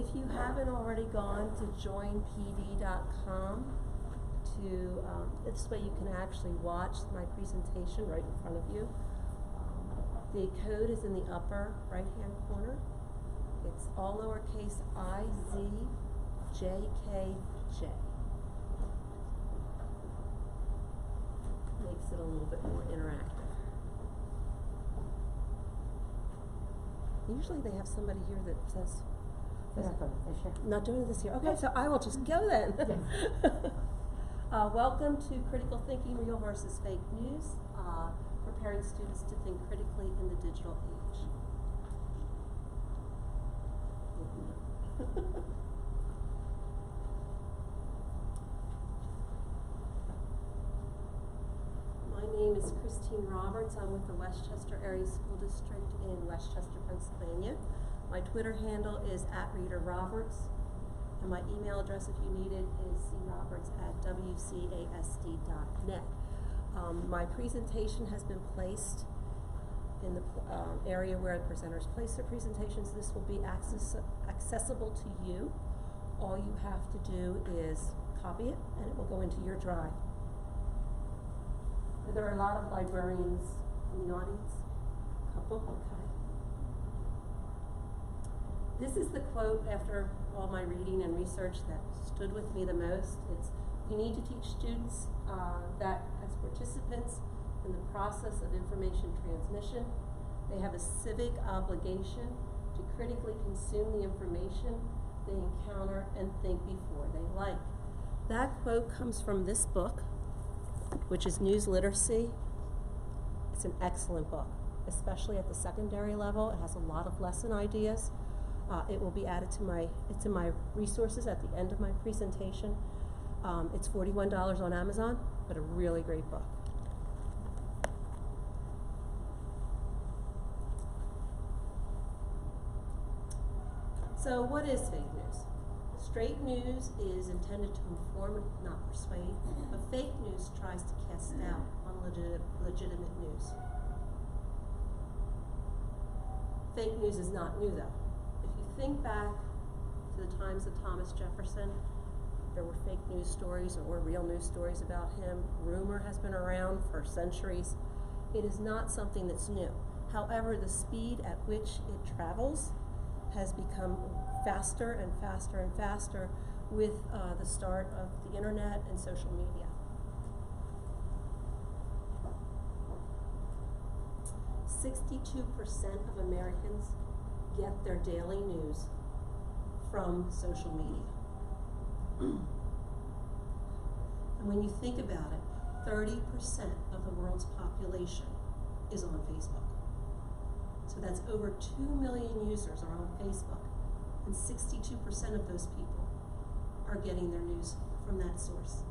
If you haven't already gone to joinpd.com this way you can actually watch my presentation right in front of you. The code is in the upper right-hand corner. It's all lowercase IZJKJ. Makes it a little bit more interactive. Usually they have somebody here that says, not doing it this year. Okay, so I will just go then. Welcome to Critical Thinking, Real versus Fake News, preparing students to think critically in the digital age. My name is Christine Roberts. I'm with the Westchester Area School District in Westchester, Pennsylvania. My Twitter handle is @ReaderRoberts, and my email address, if you need it, is croberts@wcasd.net. My presentation has been placed in the area where the presenters place their presentations. This will be accessible to you. All you have to do is copy it, and it will go into your drive. There are a lot of librarians in the audience. A couple, okay. This is the quote after all my reading and research that stood with me the most. It's, we need to teach students that as participants in the process of information transmission, they have a civic obligation to critically consume the information they encounter and think before they like. That quote comes from this book, which is News Literacy. It's an excellent book, especially at the secondary level. It has a lot of lesson ideas. It will be added to it's in my resources at the end of my presentation. It's $41 on Amazon, but a really great book. So what is fake news? Straight news is intended to inform, not persuade, but fake news tries to cast doubt on legitimate news. Fake news is not new, though. If you think back to the times of Thomas Jefferson, there were fake news stories or real news stories about him. Rumor has been around for centuries. It is not something that's new. However, the speed at which it travels has become faster and faster and faster with the start of the internet and social media. 62% of Americans get their daily news from social media. And when you think about it, 30% of the world's population is on Facebook. So that's over 2 million users are on Facebook, and 62% of those people are getting their news from that source.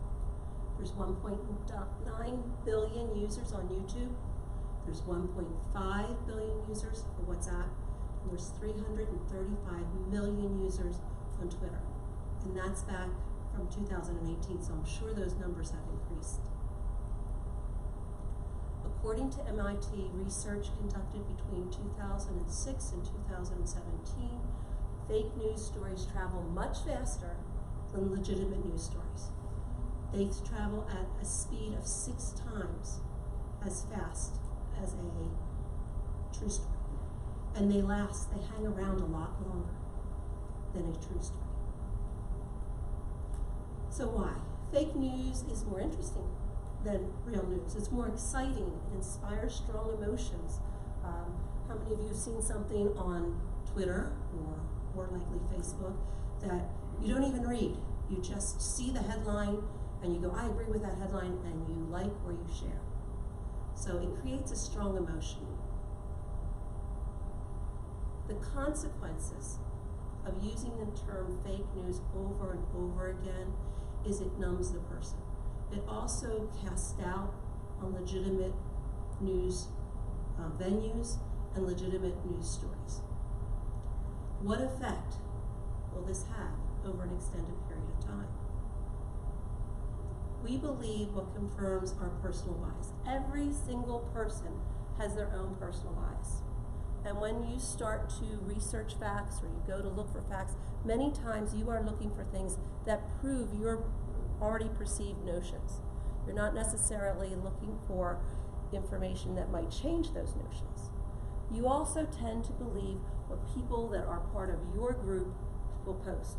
There's 1.9 billion users on YouTube. There's 1.5 billion users for WhatsApp. And there's 335 million users on Twitter. And that's back from 2018, so I'm sure those numbers have increased. According to MIT research conducted between 2006 and 2017, fake news stories travel much faster than legitimate news stories. They travel at a speed of 6 times as fast as a true story. And they hang around a lot longer than a true story. So why? Fake news is more interesting than real news. It's more exciting. It inspires strong emotions. How many of you have seen something on Twitter or more likely Facebook that you don't even read? You just see the headline and you go, I agree with that headline, and you like or you share. So it creates a strong emotion. The consequences of using the term fake news over and over again is it numbs the person. It also casts doubt on legitimate news venues and legitimate news stories. What effect will this have over an extended period of time? We believe what confirms our personal bias. Every single person has their own personal bias. And when you start to research facts or you go to look for facts, many times you are looking for things that prove your already perceived notions. You're not necessarily looking for information that might change those notions. You also tend to believe what people that are part of your group will post,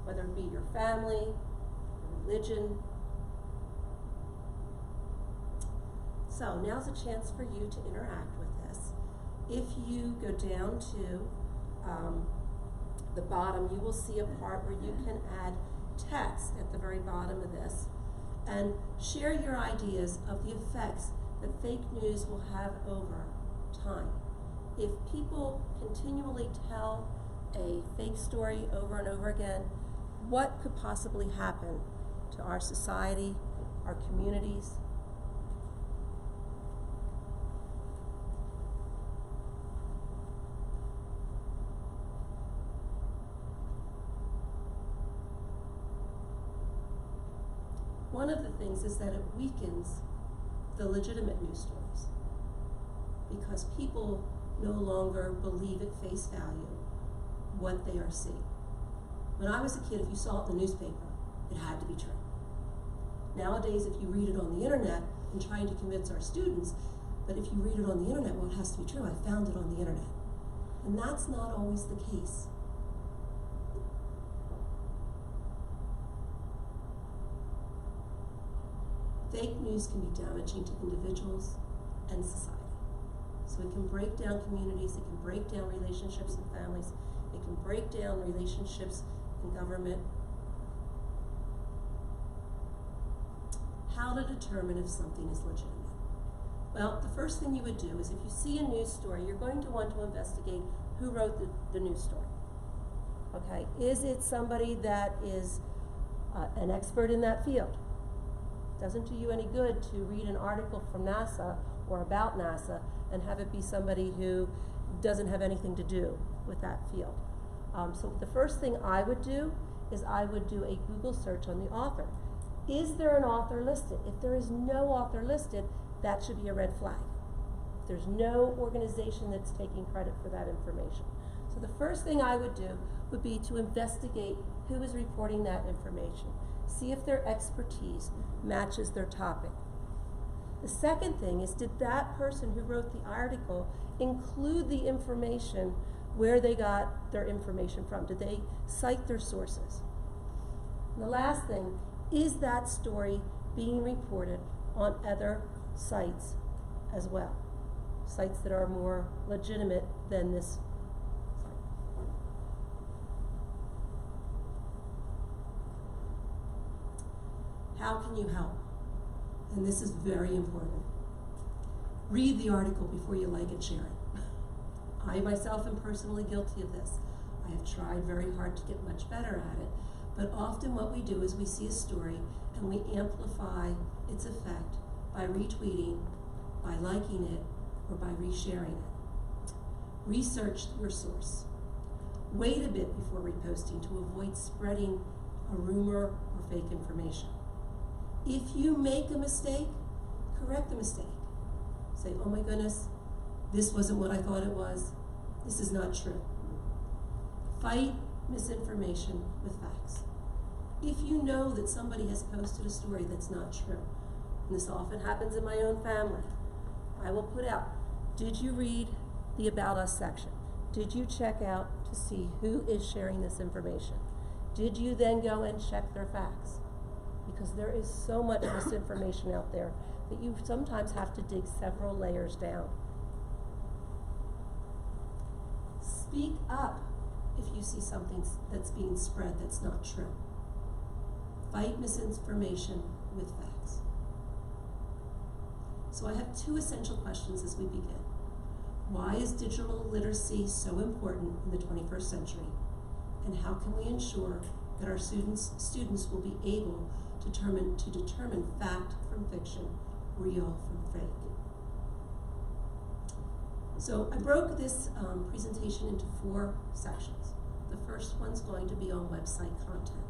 whether it be your family, your religion. So now's a chance for you to interact with this. If you go down to the bottom, you will see a part where you can add text at the very bottom of this and share your ideas of the effects that fake news will have over time. If people continually tell a fake story over and over again, what could possibly happen to our society, our communities? One of the things is that it weakens the legitimate news stories because people no longer believe at face value what they are seeing. When I was a kid, if you saw it in the newspaper, it had to be true. Nowadays, if you read it on the internet, and trying to convince our students that if you read it on the internet, well, it has to be true. I found it on the internet. And that's not always the case. Fake news can be damaging to individuals and society. So it can break down communities, it can break down relationships in families, it can break down relationships in government. How to determine if something is legitimate? Well, the first thing you would do is if you see a news story, you're going to want to investigate who wrote the news story. Okay, is it somebody that is an expert in that field? Doesn't do you any good to read an article from NASA or about NASA and have it be somebody who doesn't have anything to do with that field. So the first thing I would do is I would do a Google search on the author. Is there an author listed? If there is no author listed, that should be a red flag. If there's no organization that's taking credit for that information. So the first thing I would do would be to investigate who is reporting that information. See if their expertise matches their topic. The second thing is, did that person who wrote the article include the information where they got their information from? Did they cite their sources? And the last thing, is that story being reported on other sites as well? Sites that are more legitimate than this site. How can you help? And this is very important. Read the article before you like and share it. I myself am personally guilty of this. I have tried very hard to get much better at it, but often what we do is we see a story and we amplify its effect by retweeting, by liking it, or by resharing it. Research your source. Wait a bit before reposting to avoid spreading a rumor or fake information. If you make a mistake, correct the mistake. Say, oh my goodness, this wasn't what I thought it was. This is not true. Fight misinformation with facts. If you know that somebody has posted a story that's not true, and this often happens in my own family, I will put out, did you read the About Us section? Did you check out to see who is sharing this information? Did you then go and check their facts? Because there is so much misinformation out there that you sometimes have to dig several layers down. Speak up if you see something that's being spread that's not true. Fight misinformation with facts. So I have two essential questions as we begin. Why is digital literacy so important in the 21st century? And how can we ensure that our students will be able to determine fact from fiction, real from fake? So I broke this presentation into 4 sections. The first one's going to be on website content.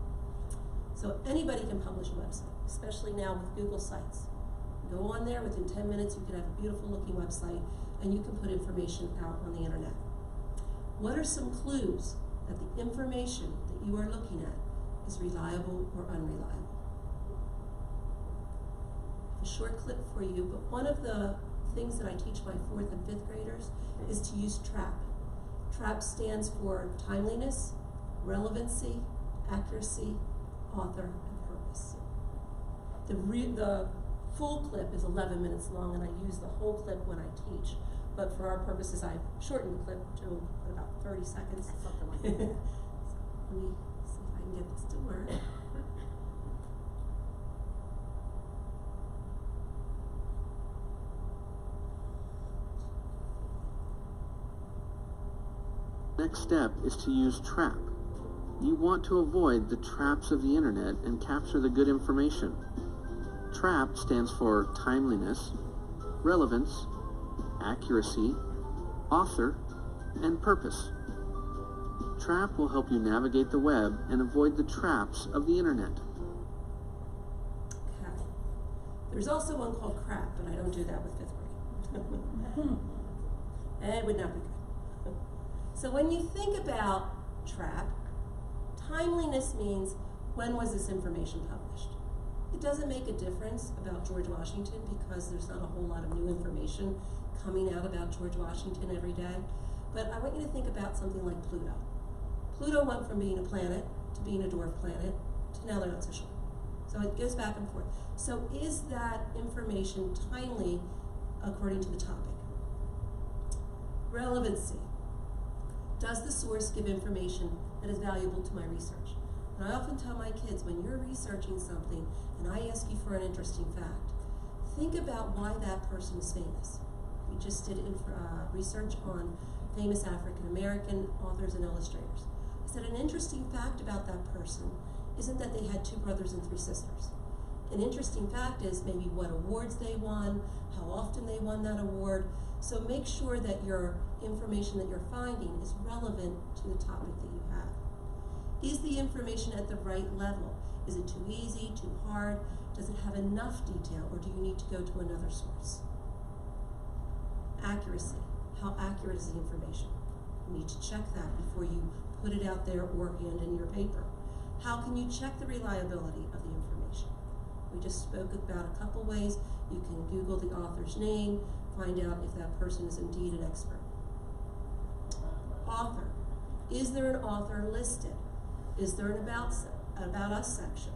So anybody can publish a website, especially now with Google Sites. Go on there, within 10 minutes you can have a beautiful looking website, and you can put information out on the internet. What are some clues that the information that you are looking at is reliable or unreliable? A short clip for you, but one of the things that I teach my 4th and 5th graders is to use TRAP. TRAP stands for timeliness, relevancy, accuracy, author, and purpose. The full clip is 11 minutes long, and I use the whole clip when I teach. But for our purposes, I've shortened the clip to about 30 seconds. Something like that. So let me see if I can get this to work. Next step is to use TRAP. You want to avoid the traps of the internet and capture the good information. TRAP stands for timeliness, relevance, accuracy, author, and purpose. TRAP will help you navigate the web and avoid the traps of the internet. Okay. There's also one called CRAP, but I don't do that with 5th grade. It would not be good. So when you think about TRAP, timeliness means, when was this information published? It doesn't make a difference about George Washington because there's not a whole lot of new information coming out about George Washington every day. But I want you to think about something like Pluto. Pluto went from being a planet to being a dwarf planet to now they're not so sure. So it goes back and forth. So is that information timely according to the topic? Relevancy. Does the source give information that is valuable to my research? And I often tell my kids, when you're researching something and I ask you for an interesting fact, think about why that person is famous. We just did research on famous African American authors and illustrators. I said an interesting fact about that person isn't that they had 2 brothers and 3 sisters. An interesting fact is maybe what awards they won, how often they won that award. So make sure that your information that you're finding is relevant to the topic that you have. Is the information at the right level? Is it too easy, too hard? Does it have enough detail, or do you need to go to another source? Accuracy. How accurate is the information? You need to check that before you put it out there or hand in your paper. How can you check the reliability of the information? We just spoke about a couple ways. You can Google the author's name, find out if that person is indeed an expert. Author. Is there an author listed? Is there an about us section?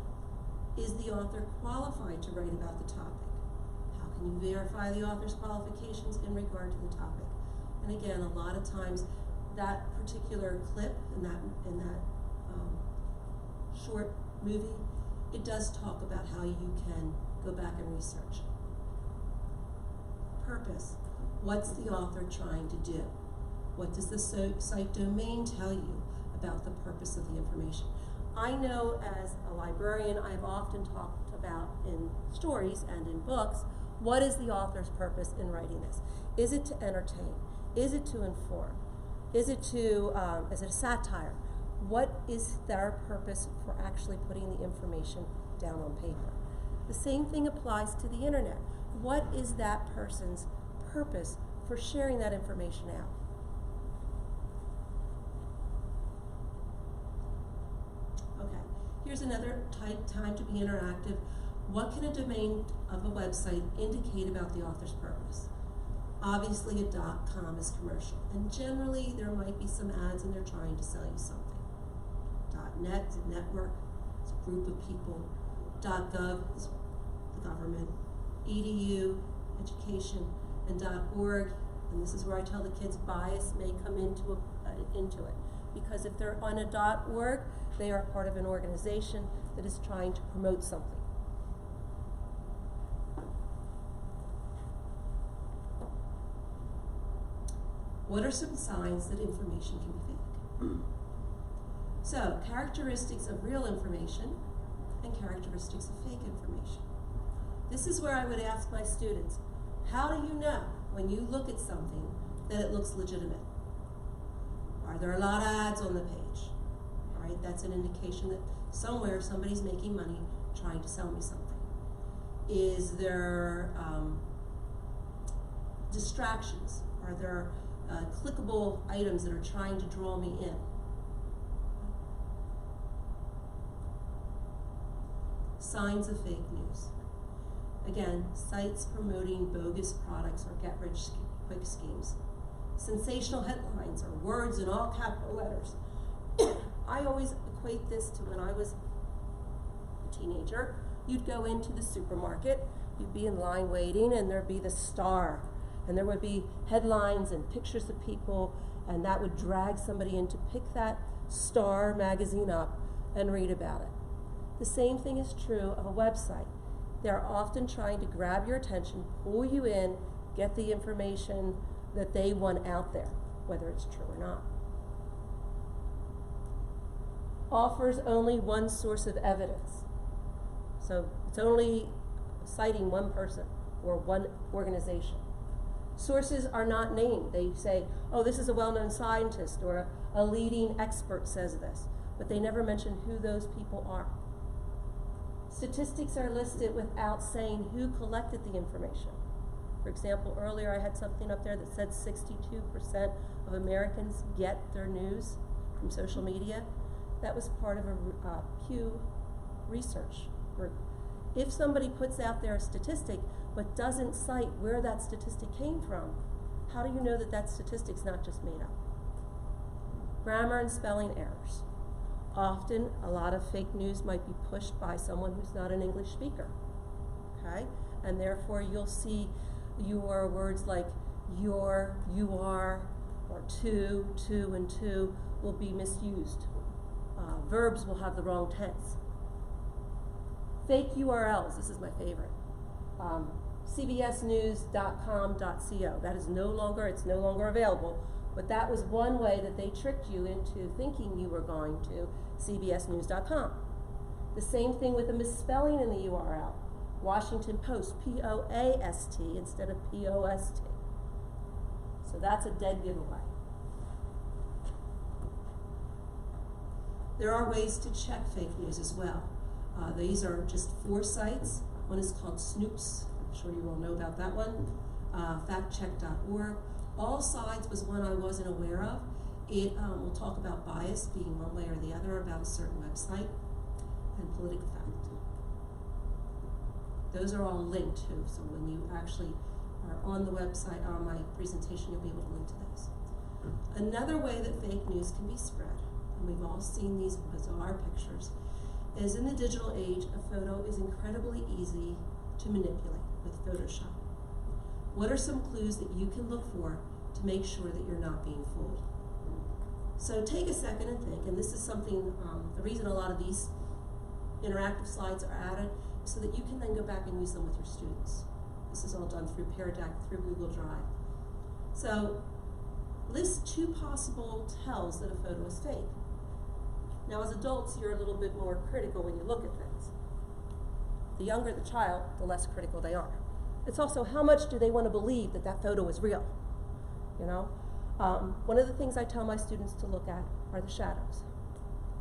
Is the author qualified to write about the topic? How can you verify the author's qualifications in regard to the topic? And again, a lot of times that particular clip in that short movie, it does talk about how you can go back and research. Purpose. What's the author trying to do? What does the site domain tell you about the purpose of the information? I know as a librarian, I've often talked about in stories and in books, what is the author's purpose in writing this? Is it to entertain? Is it to inform? Is it a satire? What is their purpose for actually putting the information down on paper? The same thing applies to the internet. What is that person's purpose for sharing that information out? Okay, here's another time to be interactive. What can a domain of a website indicate about the author's purpose? Obviously, a .com is commercial, and generally there might be some ads and they're trying to sell you something. .net is a network, it's a group of people. .gov is the government. .edu, education, and .org, and this is where I tell the kids bias may come into it. Because if they're on a .org, they are part of an organization that is trying to promote something. What are some signs that information can be fake? So, characteristics of real information and characteristics of fake information. This is where I would ask my students, how do you know when you look at something that it looks legitimate? Are there a lot of ads on the page? All right, that's an indication that somewhere somebody's making money trying to sell me something. Is there distractions? Are there clickable items that are trying to draw me in? Signs of fake news. Again, sites promoting bogus products or get-rich-quick schemes. Sensational headlines or words in all capital letters. I always equate this to when I was a teenager. You'd go into the supermarket, you'd be in line waiting, and there'd be the star. And there would be headlines and pictures of people, and that would drag somebody in to pick that star magazine up and read about it. The same thing is true of a website. They're often trying to grab your attention, pull you in, get the information that they want out there, whether it's true or not. Offers only one source of evidence. So it's only citing one person or one organization. Sources are not named. They say, oh, this is a well-known scientist or a leading expert says this, but they never mention who those people are. Statistics are listed without saying who collected the information. For example, earlier I had something up there that said 62% of Americans get their news from social media. That was part of a Pew Research group. If somebody puts out their statistic but doesn't cite where that statistic came from, how do you know that that statistic's not just made up? Grammar and spelling errors. Often, a lot of fake news might be pushed by someone who's not an English speaker, okay? And therefore, you'll see your words like your, you are, or to, and to will be misused. Verbs will have the wrong tense. Fake URLs, this is my favorite. cbsnews.com.co, that is no longer available, but that was one way that they tricked you into thinking you were going to cbsnews.com. The same thing with a misspelling in the URL. Washington Post, P-O-A-S-T instead of P-O-S-T. So that's a dead giveaway. There are ways to check fake news as well. These are just 4 sites. One is called Snoops. I'm sure you all know about that one. Factcheck.org. All Sides was one I wasn't aware of. It will talk about bias being one way or the other about a certain website, and PolitiFact. Those are all linked to, so when you actually are on the website, on my presentation, you'll be able to link to those. Another way that fake news can be spread, and we've all seen these bizarre pictures, is in the digital age, a photo is incredibly easy to manipulate with Photoshop. What are some clues that you can look for to make sure that you're not being fooled? So take a second and think, and this is something, the reason a lot of these interactive slides are added, so that you can then go back and use them with your students. This is all done through Pear Deck, through Google Drive. So list 2 possible tells that a photo is fake. Now as adults, you're a little bit more critical when you look at things. The younger the child, the less critical they are. It's also how much do they want to believe that that photo is real, you know? One of the things I tell my students to look at are the shadows.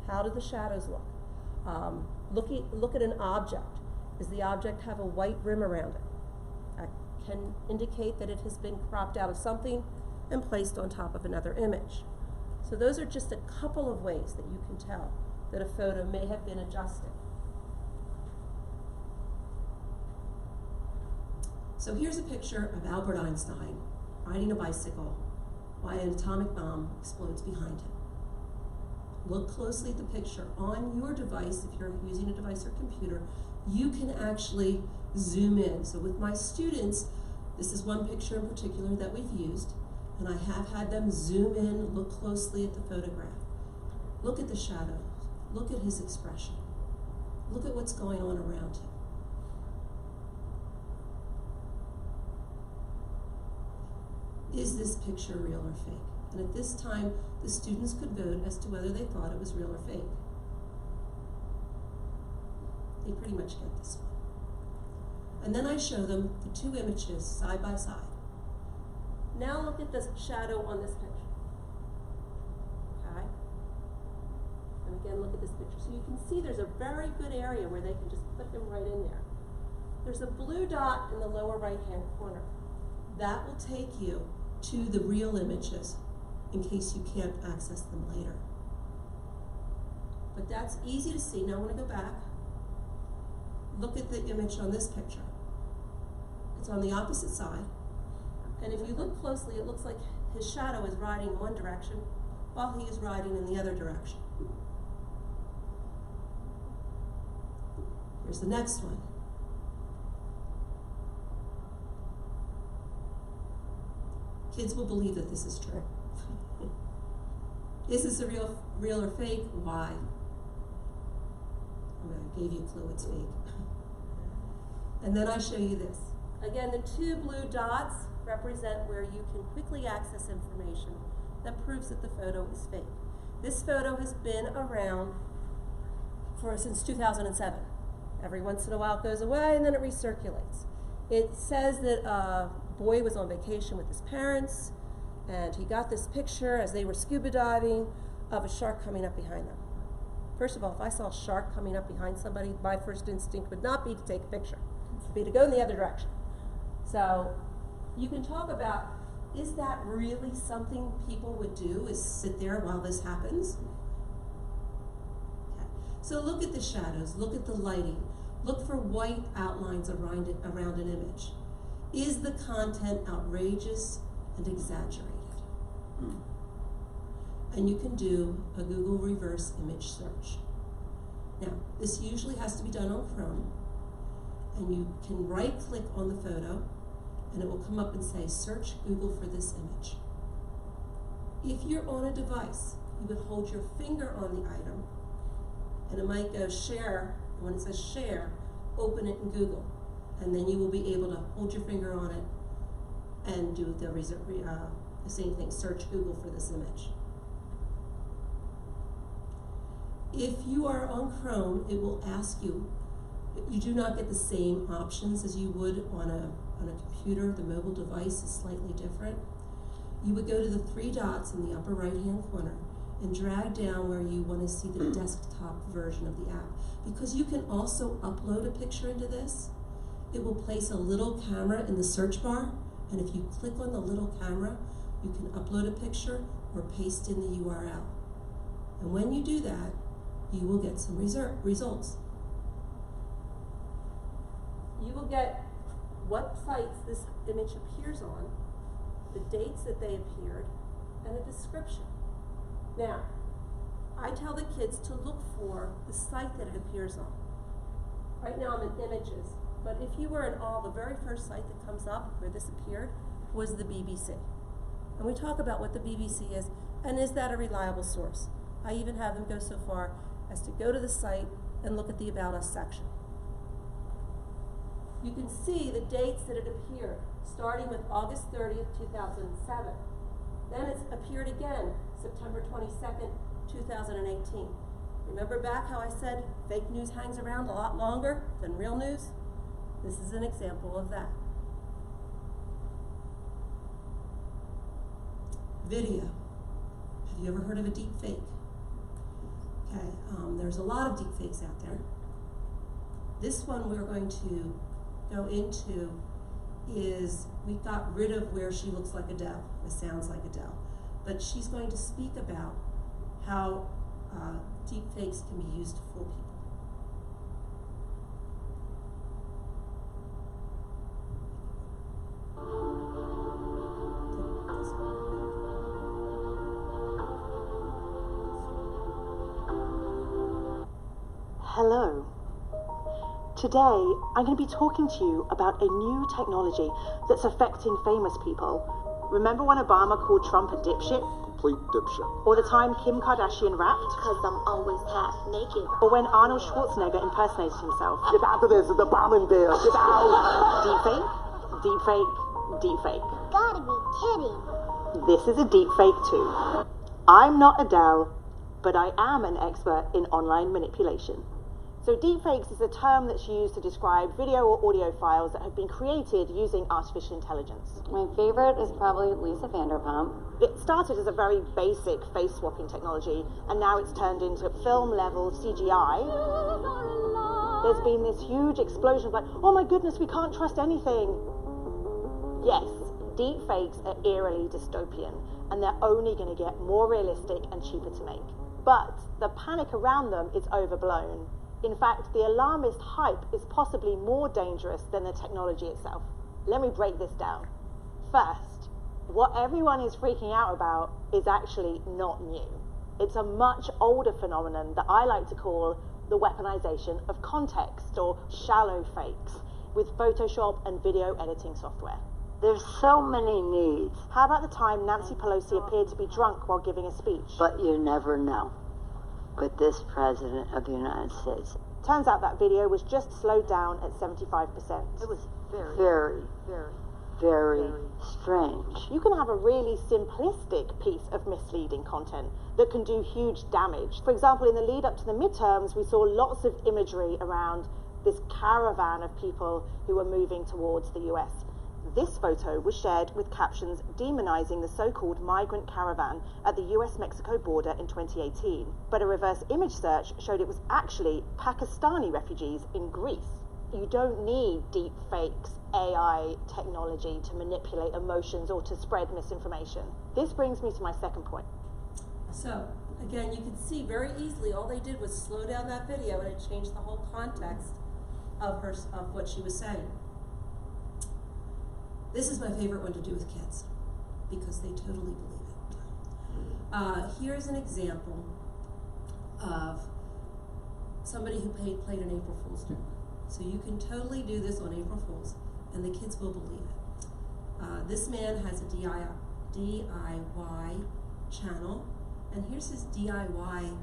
How do the shadows look? Look at an object. Does the object have a white rim around it? That can indicate that it has been cropped out of something and placed on top of another image. So those are just a couple of ways that you can tell that a photo may have been adjusted. So here's a picture of Albert Einstein riding a bicycle while an atomic bomb explodes behind him. Look closely at the picture. On your device, if you're using a device or computer, you can actually zoom in. So with my students, this is one picture in particular that we've used, and I have had them zoom in, look closely at the photograph. Look at the shadows. Look at his expression. Look at what's going on around him. Is this picture real or fake? And at this time, the students could vote as to whether they thought it was real or fake. They pretty much get this one. And then I show them the 2 images side by side. Now look at the shadow on this picture. Okay? And again, look at this picture. So you can see there's a very good area where they can just put him right in there. There's a blue dot in the lower right-hand corner. That will take you to the real images in case you can't access them later. But that's easy to see. Now I want to go back. Look at the image on this picture. It's on the opposite side. And if you look closely, it looks like his shadow is riding in one direction while he is riding in the other direction. Here's the next one. Kids will believe that this is true. Is this a real or fake? Why? I gave you a clue, it's fake. And then I show you this. Again, the two blue dots represent where you can quickly access information that proves that the photo is fake. This photo has been around since 2007. Every once in a while it goes away and then it recirculates. It says that a boy was on vacation with his parents and he got this picture as they were scuba diving of a shark coming up behind them. First of all, if I saw a shark coming up behind somebody, my first instinct would not be to take a picture. It would be to go in the other direction. So you can talk about, is that really something people would do, is sit there while this happens? Okay. So look at the shadows, look at the lighting, look for white outlines around an image. Is the content outrageous and exaggerated? And you can do a Google reverse image search. Now, this usually has to be done on Chrome, and you can right-click on the photo, and it will come up and say, search Google for this image. If you're on a device, you would hold your finger on the item, and it might go share, and when it says share, open it in Google, and then you will be able to hold your finger on it and do the same thing, search Google for this image. If you are on Chrome, it will ask you, you do not get the same options as you would on a computer. The mobile device is slightly different. You would go to the three dots in the upper right-hand corner and drag down where you want to see the desktop version of the app. Because you can also upload a picture into this, it will place a little camera in the search bar, and if you click on the little camera, you can upload a picture or paste in the URL. And when you do that, you will get some results. You will get what sites this image appears on, the dates that they appeared, and a description. Now, I tell the kids to look for the site that it appears on. Right now I'm in images, but if you were in all, the very first site that comes up where this appeared was the BBC. And we talk about what the BBC is, and is that a reliable source? I even have them go so far as to go to the site and look at the About Us section. You can see the dates that it appeared, starting with August 30th, 2007. Then it's appeared again, September 22nd, 2018. Remember back how I said fake news hangs around a lot longer than real news? This is an example of that. Video. Have you ever heard of a deep fake? Okay, there's a lot of deep fakes out there. This one we're going to go into is, we got rid of where she looks like Adele, it sounds like Adele, but she's going to speak about how deep fakes can be used to fool people. Hello. Today, I'm going to be talking to you about a new technology that's affecting famous people. Remember when Obama called Trump a dipshit? Complete dipshit. Or the time Kim Kardashian rapped? Because I'm always half naked. Or when Arnold Schwarzenegger impersonated himself? Get out of this, there's a bomb in there. Get out. Deepfake? Deepfake? Deepfake. Gotta be kidding. This is a deepfake too. I'm not Adele, but I am an expert in online manipulation. So deepfakes is a term that's used to describe video or audio files that have been created using artificial intelligence. My favorite is probably Lisa Vanderpump. It started as a very basic face swapping technology, and now it's turned into film-level CGI. There's been this huge explosion of like, oh my goodness, we can't trust anything. Yes, Deepfakes are eerily dystopian, and they're only going to get more realistic and cheaper to make. But the panic around them is overblown. In fact, the alarmist hype is possibly more dangerous than the technology itself. Let me break this down. First, what everyone is freaking out about is actually not new. It's a much older phenomenon that I like to call the weaponization of context, or shallow fakes, with Photoshop and video editing software. There's so many needs, How about the time Nancy Pelosi appeared to be drunk while giving a speech? but you never know. With this President of the United States, Turns out that video was just slowed down at 75%. it was very strange. You can have a really simplistic piece of misleading content that can do huge damage. For example, in the lead up to the midterms, we saw lots of imagery around this caravan of people who were moving towards the US. This photo was shared with captions demonizing the so-called migrant caravan at the US-Mexico border in 2018. But a reverse image search showed it was actually Pakistani refugees in Greece. You don't need deep fakes, AI technology to manipulate emotions or to spread misinformation. This brings me to my second point. So, again, you can see very easily all they did was slow down that video and it changed the whole context of what she was saying. This is my favorite one to do with kids because they totally believe it. Here's an example of somebody who played an April Fool's joke. So you can totally do this on April Fool's and the kids will believe it. This man has a DIY channel, and here's his DIY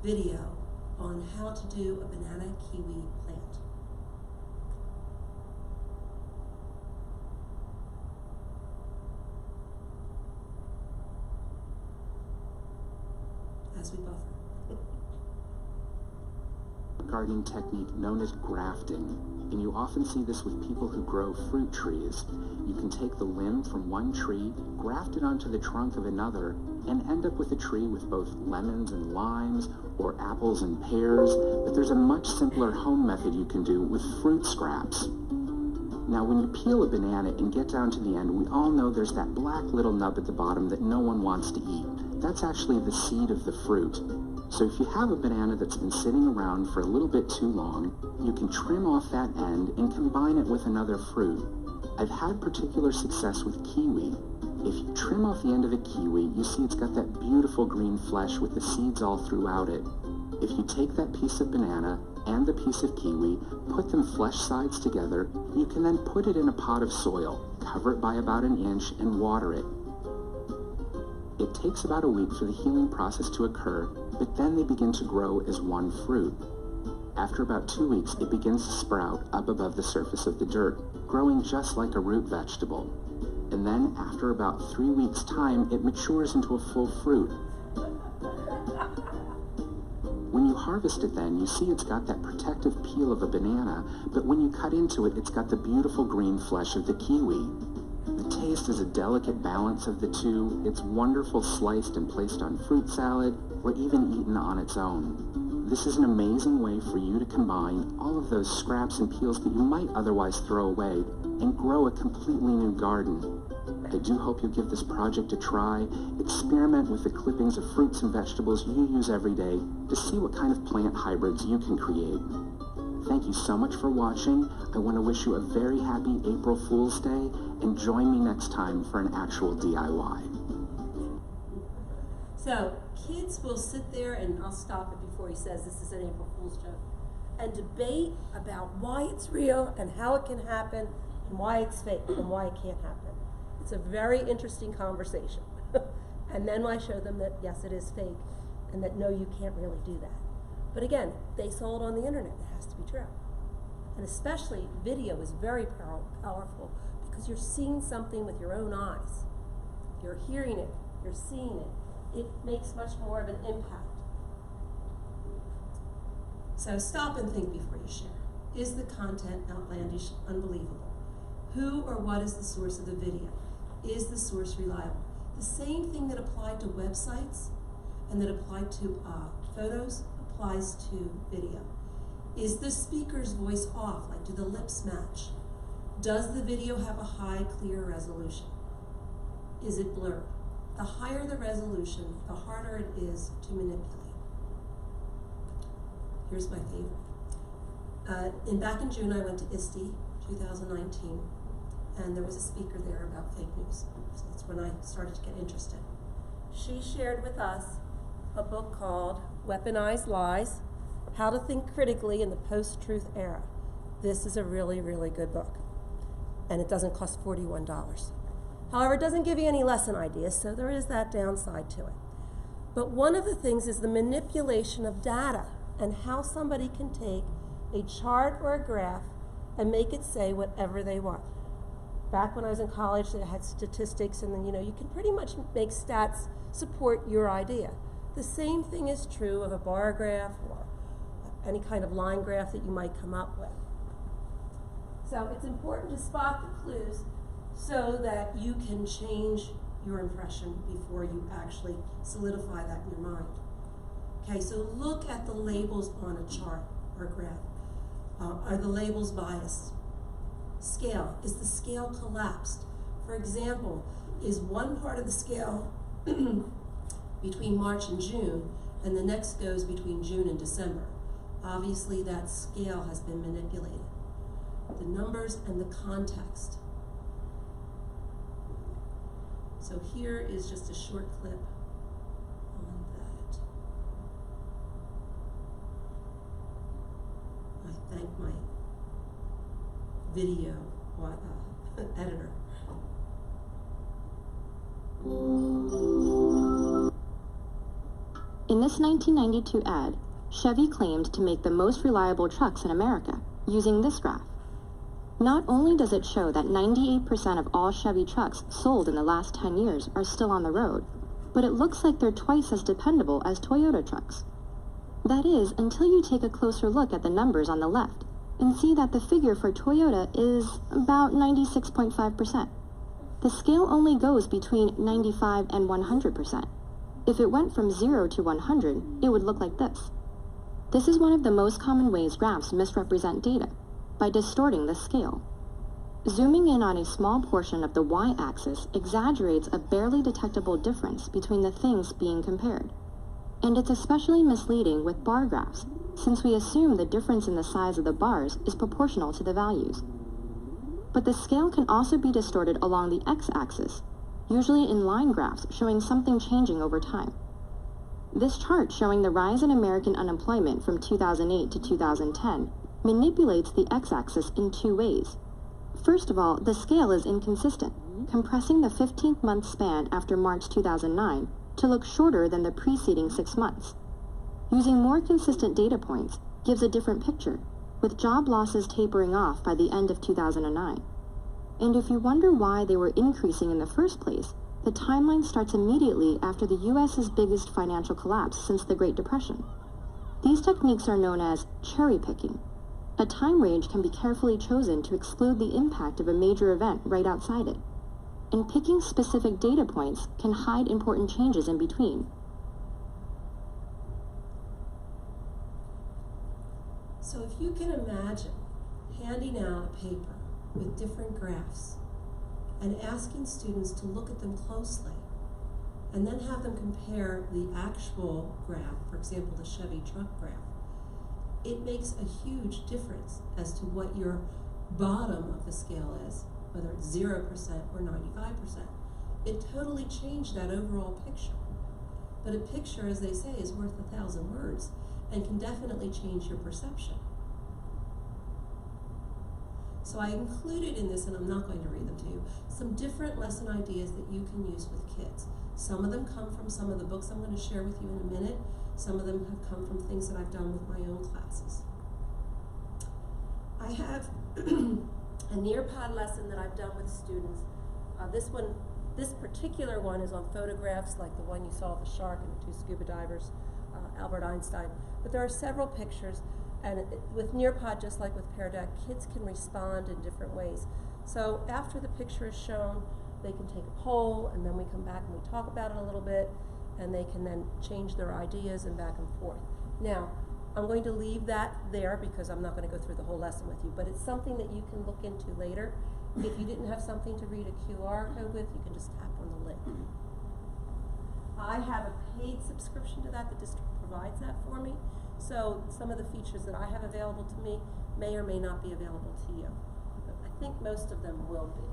video on how to do a banana kiwi plant. As we buffer. Gardening technique known as grafting, and you often see this with people who grow fruit trees. You can take the limb from one tree, graft it onto the trunk of another, and end up with a tree with both lemons and limes, or apples and pears, but there's a much simpler home method you can do with fruit scraps. Now, when you peel a banana and get down to the end, we all know there's that black little nub at the bottom that no one wants to eat. That's actually the seed of the fruit. So if you have a banana that's been sitting around for a little bit too long, you can trim off that end and combine it with another fruit. I've had particular success with kiwi. If you trim off the end of a kiwi, you see it's got that beautiful green flesh with the seeds all throughout it. If you take that piece of banana and the piece of kiwi, put them flesh sides together, you can then put it in a pot of soil, cover it by about an inch, and water it. It takes about a week for the healing process to occur, but then they begin to grow as one fruit. After about 2 weeks, it begins to sprout up above the surface of the dirt, growing just like a root vegetable. And then, after about 3 weeks' time, it matures into a full fruit. When you harvest it then, you see it's got that protective peel of a banana, but when you cut into it, it's got the beautiful green flesh of the kiwi. The taste is a delicate balance of the two. It's wonderful sliced and placed on fruit salad, or even eaten on its own. This is an amazing way for you to combine all of those scraps and peels that you might otherwise throw away and grow a completely new garden. I do hope you'll give this project a try. Experiment with the clippings of fruits and vegetables you use every day to see what kind of plant hybrids you can create. Thank you so much for watching. I want to wish you a very happy April Fool's Day, and join me next time for an actual DIY. So kids will sit there, and I'll stop it before he says this is an April Fool's joke, and debate about why it's real and how it can happen and why it's fake and why it can't happen. It's a very interesting conversation. And then I show them that yes, it is fake, and that no, you can't really do that. But again, they saw it on the internet. It has to be true. And especially video is very powerful because you're seeing something with your own eyes. You're hearing it, you're seeing it. It makes much more of an impact. So stop and think before you share. Is the content outlandish, unbelievable? Who or what is the source of the video? Is the source reliable? The same thing that applied to websites and that applied to photos applies to video. Is the speaker's voice off? Like, do the lips match? Does the video have a high, clear resolution? is it blurred. The higher the resolution, the harder it is to manipulate. Here's my favorite. Back in June, I went to ISTE 2019, and there was a speaker there about fake news. So that's when I started to get interested. She shared with us a book called Weaponized Lies, How to Think Critically in the Post-Truth Era. This is a really, really good book, and it doesn't cost $41. However, it doesn't give you any lesson ideas, so there is that downside to it. But one of the things is the manipulation of data and how somebody can take a chart or a graph and make it say whatever they want. Back when I was in college, they had statistics, and then you can pretty much make stats support your idea. The same thing is true of a bar graph or any kind of line graph that you might come up with. So it's important to spot the clues so that you can change your impression before you actually solidify that in your mind. Okay, so look at the labels on a chart or graph. Are the labels biased? Scale, is the scale collapsed? For example, is one part of the scale between March and June, and the next goes between June and December? Obviously, that scale has been manipulated. The numbers and the context. So here is just a short clip on that. I thank my video editor. In this 1992 ad, Chevy claimed to make the most reliable trucks in America using this graph. Not only does it show that 98% of all Chevy trucks sold in the last 10 years are still on the road, but it looks like they're twice as dependable as Toyota trucks. That is, until you take a closer look at the numbers on the left and see that the figure for Toyota is about 96.5%. The scale only goes between 95 and 100%. If it went from 0 to 100, it would look like this. This is one of the most common ways graphs misrepresent data, by distorting the scale. Zooming in on a small portion of the y-axis exaggerates a barely detectable difference between the things being compared. And it's especially misleading with bar graphs, since we assume the difference in the size of the bars is proportional to the values. But the scale can also be distorted along the x-axis, usually in line graphs showing something changing over time. This chart showing the rise in American unemployment from 2008 to 2010 manipulates the x-axis in two ways. First of all, the scale is inconsistent, compressing the 15th month span after March 2009 to look shorter than the preceding 6 months. Using more consistent data points gives a different picture, with job losses tapering off by the end of 2009. And if you wonder why they were increasing in the first place, the timeline starts immediately after the U.S.'s biggest financial collapse since the Great Depression. These techniques are known as cherry picking. A time range can be carefully chosen to exclude the impact of a major event right outside it. And picking specific data points can hide important changes in between. So if you can imagine handing out a paper with different graphs and asking students to look at them closely and then have them compare the actual graph, for example, the Chevy truck graph, it makes a huge difference as to what your bottom of the scale is, whether it's 0% or 95%. It totally changed that overall picture. But a picture, as they say, is worth 1,000 words and can definitely change your perception. So I included in this, and I'm not going to read them to you, some different lesson ideas that you can use with kids. Some of them come from some of the books I'm going to share with you in a minute. Some of them have come from things that I've done with my own classes. I have a Nearpod lesson that I've done with students. This particular one is on photographs like the one you saw of the shark and the two scuba divers, Albert Einstein. But there are several pictures, and with Nearpod, just like with Pear Deck, kids can respond in different ways. So after the picture is shown, they can take a poll, and then we come back and we talk about it a little bit, and they can then change their ideas and back and forth. Now, I'm going to leave that there because I'm not going to go through the whole lesson with you, but it's something that you can look into later If you didn't have something to read a QR code with, you can just tap on the link. I have a paid subscription to that. The district provides that for me. So some of the features that I have available to me may or may not be available to you. But I think most of them will be.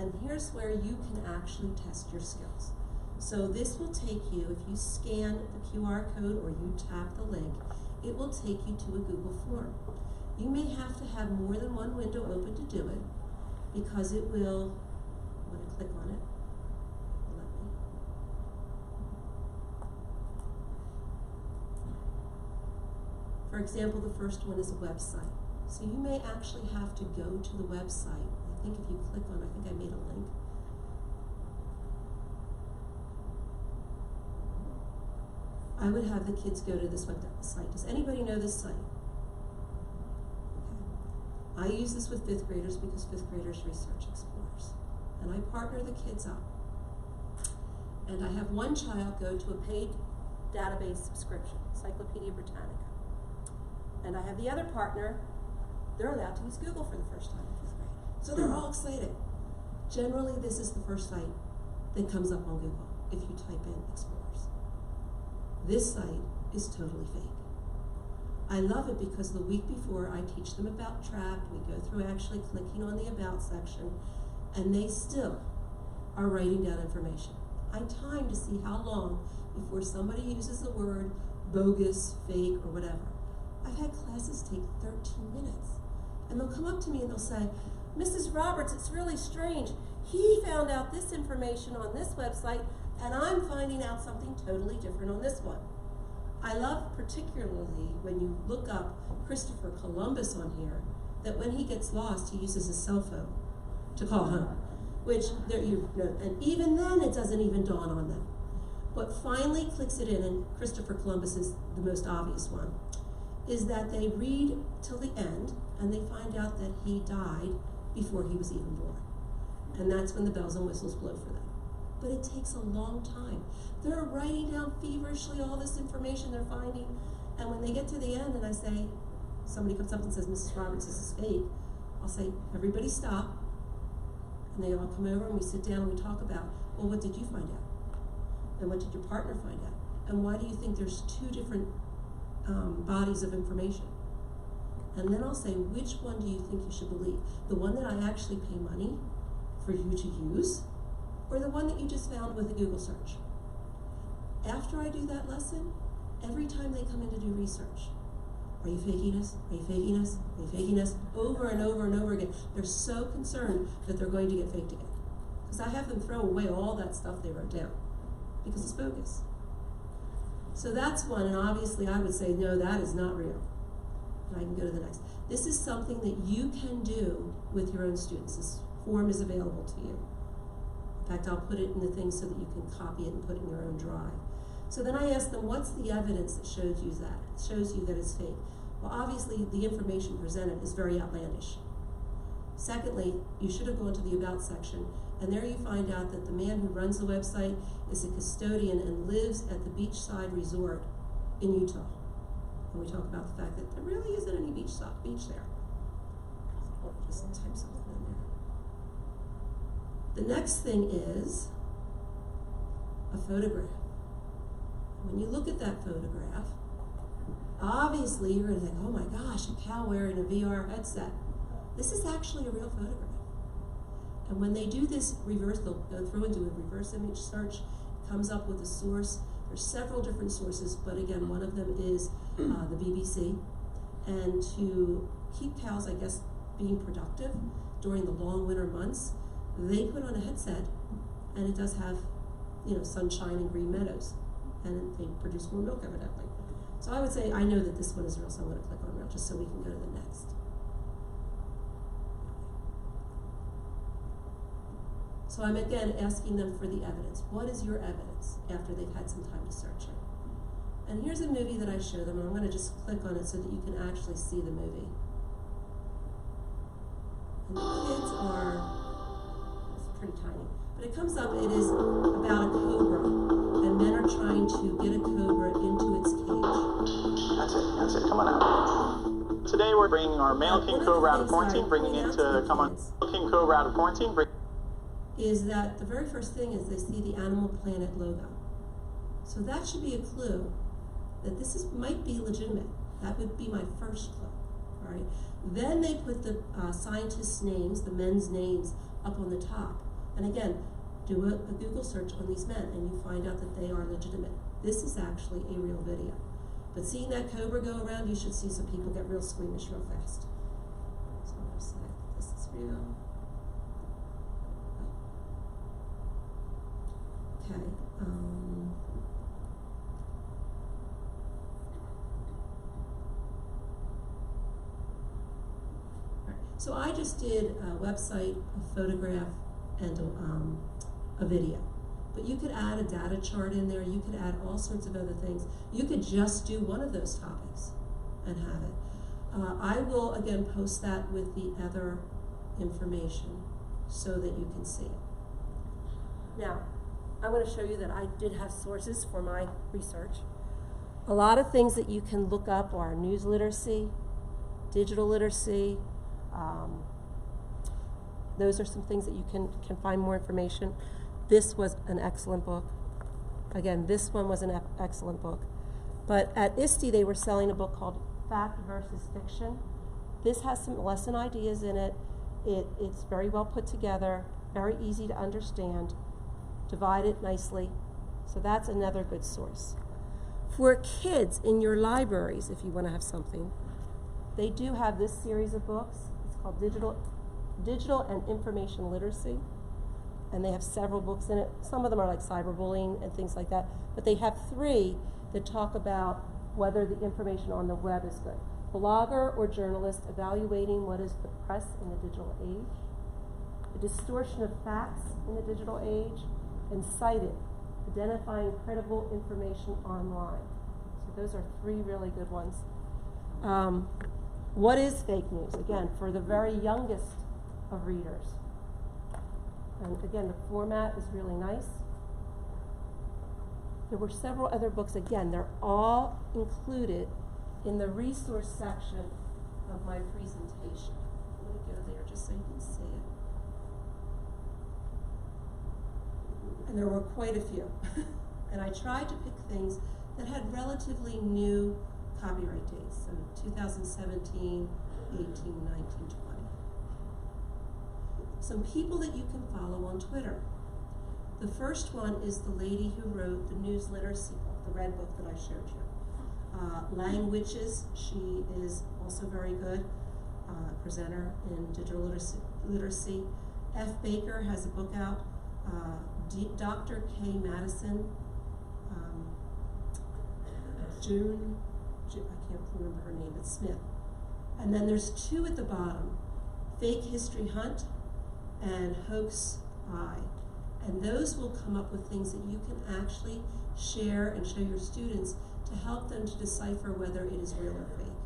And here's where you can actually test your skills. So this will take you, if you scan the QR code or you tap the link, it will take you to a Google form. You may have to have more than one window open to do it, because it will, I'm going to click on it. Let me. For example, the first one is a website. So you may actually have to go to the website. I think if you click on, I think I made a link. I would have the kids go to this website. Does anybody know this site? Okay. I use this with 5th graders because 5th graders research explorers. And I partner the kids up. And I have one child go to a paid database subscription, Encyclopedia Britannica. And I have the other partner, they're allowed to use Google for the first time in 5th grade. So they're all excited. Generally, this is the first site that comes up on Google if you type in explorers. This site is totally fake. I love it because the week before I teach them about Trapped, we go through actually clicking on the About section, and they still are writing down information. I time to see how long before somebody uses the word bogus, fake, or whatever. I've had classes take 13 minutes. And they'll come up to me and they'll say, Mrs. Roberts, it's really strange. He found out this information on this website, and I'm finding out something totally different on this one. I love particularly when you look up Christopher Columbus on here, that when he gets lost, he uses his cell phone to call home, which there you know, and even then it doesn't even dawn on them. What finally clicks it in, and Christopher Columbus is the most obvious one, is that they read till the end and they find out that he died before he was even born. And that's when the bells and whistles blow for them. But it takes a long time. They're writing down feverishly all this information they're finding, and when they get to the end and I say, somebody comes up and says, Mrs. Roberts, this is fake, I'll say, everybody stop. And they all come over and we sit down and we talk about, well, what did you find out? And what did your partner find out? And why do you think there's two different bodies of information? And then I'll say, which one do you think you should believe? The one that I actually pay money for you to use, or the one that you just found with a Google search? After I do that lesson, every time they come in to do research, are you faking us? Are you faking us? Are you faking us? Over and over and over again. They're so concerned that they're going to get faked again. Because I have them throw away all that stuff they wrote down, because it's bogus. So that's one, and obviously I would say, no, that is not real. And I can go to the next. This is something that you can do with your own students. This form is available to you. In fact, I'll put it in the thing so that you can copy it and put it in your own drive. So then I ask them, what's the evidence that shows you that it's fake? Well, obviously the information presented is very outlandish. Secondly, you should have gone to the About section, and there you find out that the man who runs the website is a custodian and lives at the beachside resort in Utah. And we talk about the fact that there really isn't any beach there. I'll just type something in there. The next thing is a photograph. When you look at that photograph, obviously you're going to think, oh my gosh, a cow wearing a VR headset. This is actually a real photograph. And when they do this reverse, they'll go through and do a reverse image search, comes up with a source. There's several different sources, but again, one of them is the BBC. And to keep cows, I guess, being productive during the long winter months, they put on a headset, and it does have, sunshine and green meadows, and they produce more milk, evidently. So I would say, I know that this one is real, so I'm going to click on real, just so we can go to the next. So I'm again asking them for the evidence. What is your evidence after they've had some time to search it? And here's a movie that I show them, and I'm going to just click on it so that you can actually see the movie. And the kids are, it's pretty tiny, but it comes up, it is about a cobra, and men are trying to get a cobra into its cage. That's it, come on out. That's today we're bringing our male king cobra out of quarantine, bringing it to come on. King cobra out of quarantine. Is that the very first thing is they see the Animal Planet logo. So that should be a clue that this might be legitimate. That would be my first clue, all right? Then they put the scientists' names, the men's names, up on the top. And again, do a Google search on these men and you find out that they are legitimate. This is actually a real video. But seeing that cobra go around, you should see some people get real squeamish real fast. So I'm gonna say, this is real. Okay. So I just did a website, a photograph, and a video. But you could add a data chart in there, you could add all sorts of other things. You could just do one of those topics and have it. I will, again, post that with the other information so that you can see it. Now, I'm going to show you that I did have sources for my research. A lot of things that you can look up are news literacy, digital literacy. Those are some things that you can find more information. This was an excellent book. Again, this one was an excellent book. But at ISTE, they were selling a book called Fact versus Fiction. This has some lesson ideas in it. It's very well put together, very easy to understand, divided nicely. So that's another good source. For kids in your libraries, if you want to have something, they do have this series of books. It's called Digital and Information Literacy. And they have several books in it. Some of them are like cyberbullying and things like that. But they have 3 that talk about whether the information on the web is good. Blogger or journalist evaluating what is the press in the digital age, the distortion of facts in the digital age, and cited, identifying credible information online. So those are 3 really good ones. What is fake news? Again, for the very youngest of readers. And again, the format is really nice. There were several other books. Again, they're all included in the resource section of my presentation. I'm going to go there just so you can see it. And there were quite a few. And I tried to pick things that had relatively new copyright dates, so 2017, 18, 19, 20. Some people that you can follow on Twitter. The first one is the lady who wrote the news literacy book, the red book that I showed you. Languages, she is also very good, presenter in digital literacy. F. Baker has a book out. Dr. K. Madison, June, I can't remember her name, it's Smith. And then there's 2 at the bottom, Fake History Hunt and Hoax Eye. And those will come up with things that you can actually share and show your students to help them to decipher whether it is real or fake.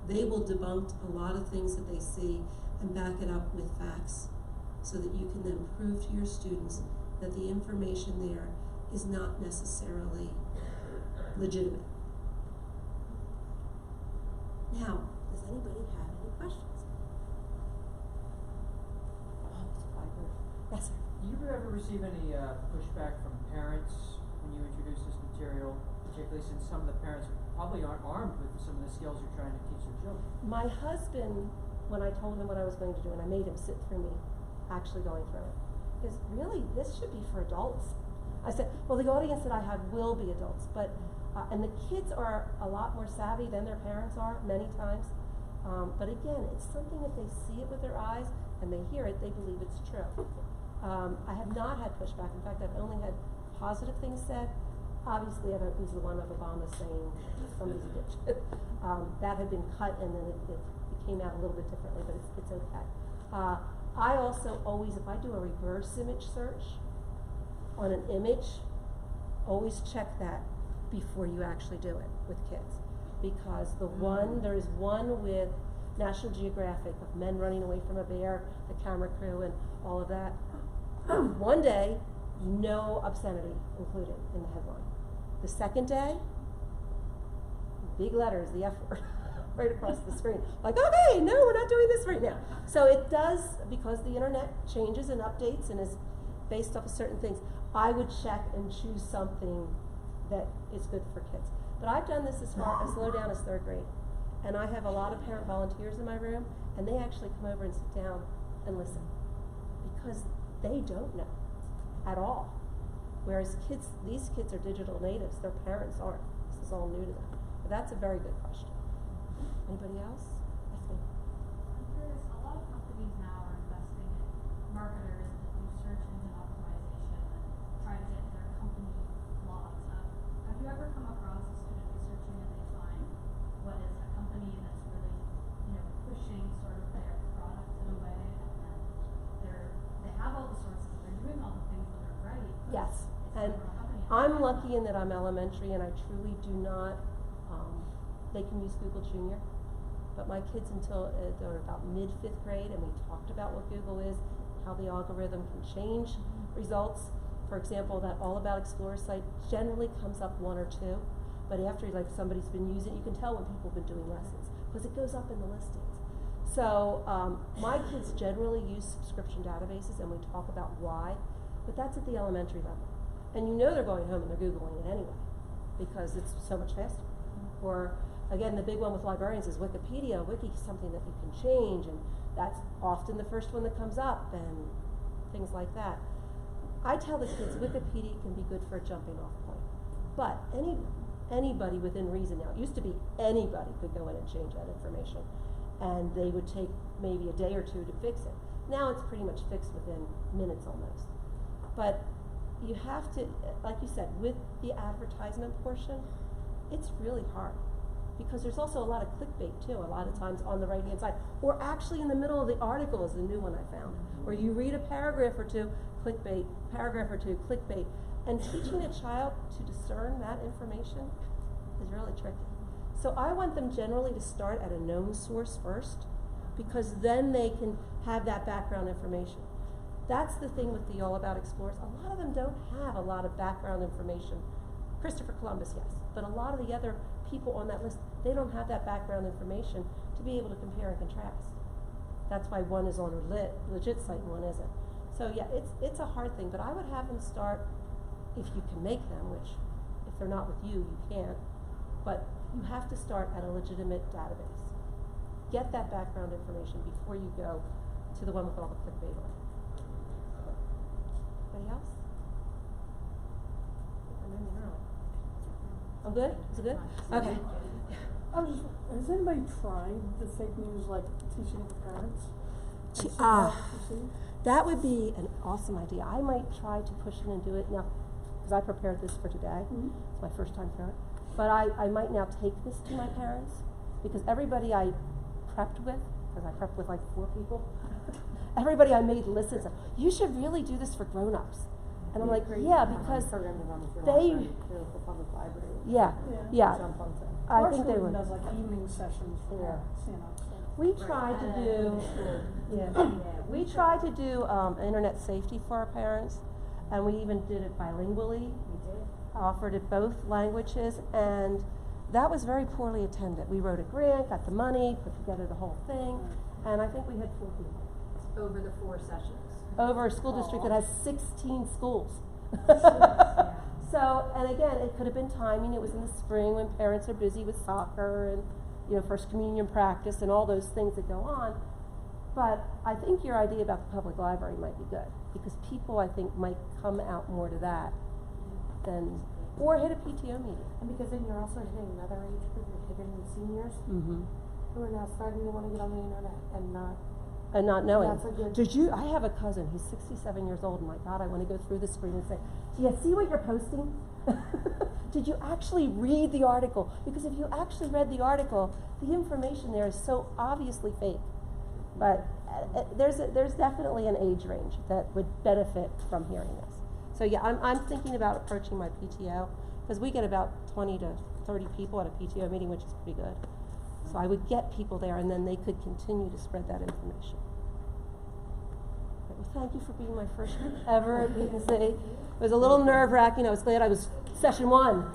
They will debunk a lot of things that they see and back it up with facts so that you can then prove to your students that the information there is not necessarily legitimate. Now, does anybody have any questions? Oh, it's quite good. Yes, sir. Do you ever receive any pushback from parents when you introduce this material, particularly since some of the parents probably aren't armed with some of the skills you're trying to teach their children? My husband, when I told him what I was going to do, and I made him sit through me actually going through it, is really, this should be for adults. I said, well, the audience that I have will be adults, but and the kids are a lot more savvy than their parents are many times. But again, it's something that they see it with their eyes and they hear it, they believe it's true. I have not had pushback. In fact, I've only had positive things said. Obviously, I don't use the one of Obama saying somebody's a bitch. That had been cut and then it came out a little bit differently, but it's okay. I also always, if I do a reverse image search on an image, always check that before you actually do it with kids. Because there is one with National Geographic of men running away from a bear, the camera crew and all of that. One day, no obscenity included in the headline. The second day, big letters, the F word. right across the screen. Like, okay, no, we're not doing this right now. So it does, because the internet changes and updates and is based off of certain things, I would check and choose something that is good for kids. But I've done this as low down as 3rd grade. And I have a lot of parent volunteers in my room, and they actually come over and sit down and listen. Because they don't know at all. Whereas these kids are digital natives, their parents aren't. This is all new to them. But that's a very good question. Anybody else? I think. I'm curious, a lot of companies now are investing in marketers that do search engine optimization and try to get their company logs up. Have you ever come across a student researching and they find what is a company that's really, pushing sort of their product in a way, and then they have all the sources, they're doing all the things that are right. Yes. And I'm lucky in that I'm elementary and I truly do not, they can use Google Junior, but my kids until they're about mid-5th grade, and we talked about what Google is, how the algorithm can change results. For example, that All About Explorer site generally comes up 1 or 2, but after somebody's been using it, you can tell when people have been doing lessons, because it goes up in the listings. So my kids generally use subscription databases, and we talk about why, but that's at the elementary level. And they're going home and they're Googling it anyway, because it's so much faster. Or, again, the big one with librarians is Wikipedia. Wiki is something that you can change, and that's often the first one that comes up, and things like that. I tell the kids Wikipedia can be good for a jumping off point. But anybody within reason now, it used to be anybody could go in and change that information, and they would take maybe a day or 2 to fix it. Now it's pretty much fixed within minutes almost. But you have to, like you said, with the advertisement portion, it's really hard. Because there's also a lot of clickbait too, a lot of times on the right-hand side. Or actually in the middle of the article is a new one I found. Where you read a paragraph or 2, clickbait, paragraph or 2, clickbait. And teaching a child to discern that information is really tricky. So I want them generally to start at a known source first, because then they can have that background information. That's the thing with the All About Explorers. A lot of them don't have a lot of background information. Christopher Columbus, yes, but a lot of the other people on that list, they don't have that background information to be able to compare and contrast. That's why one is on a legit site and one isn't. So yeah, it's a hard thing, but I would have them start, if you can make them, which if they're not with you, you can't, but you have to start at a legitimate database. Get that background information before you go to the one with all the clickbait on it. Anybody else? I'm good? Is it good? Okay. Has anybody tried the fake news, like teaching parents? That would be an awesome idea. I might try to push it and do it now, because I prepared this for today. It's my first time parent. But I might now take this to my parents, because everybody I prepped with, because I prepped with like 4 people, everybody I made lists and said, you should really do this for grown-ups. And I'm like, yeah, because they, yeah. I think they would. Does like evening sessions for parents, We tried to do, we tried to do internet safety for our parents, and we even did it bilingually. We did. Offered it both languages, and that was very poorly attended. We wrote a grant, got the money, put together the whole thing, and I think we had 4 people. Over the 4 sessions. Over a school district that has 16 schools. So, and again, it could have been timing. It was in the spring when parents are busy with soccer and, first communion practice and all those things that go on. But I think your idea about the public library might be good, because people, I think, might come out more to that than, or hit a PTO meeting. And because then you're also hitting another age group, you're hitting the seniors who are now starting to want to get on the internet and not knowing. That's a good. I have a cousin who's 67 years old, and my God, I want to go through the screen and say, do you see what you're posting? Did you actually read the article? Because if you actually read the article, the information there is so obviously fake. But there's definitely an age range that would benefit from hearing this. So yeah, I'm thinking about approaching my PTO, because we get about 20 to 30 people at a PTO meeting, which is pretty good. So I would get people there, and then they could continue to spread that information. Well, thank you for being my first ever at PNC. It was a little nerve-wracking. I was glad I was session 1.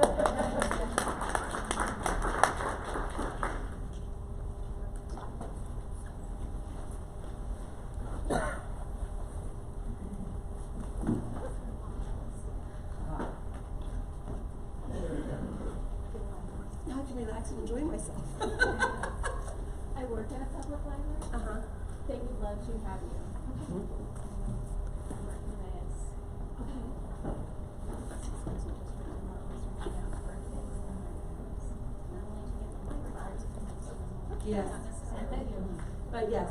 relax and enjoy myself. I work at a public library. Uh-huh. They would love to have you. Mhm. Yes. But yes,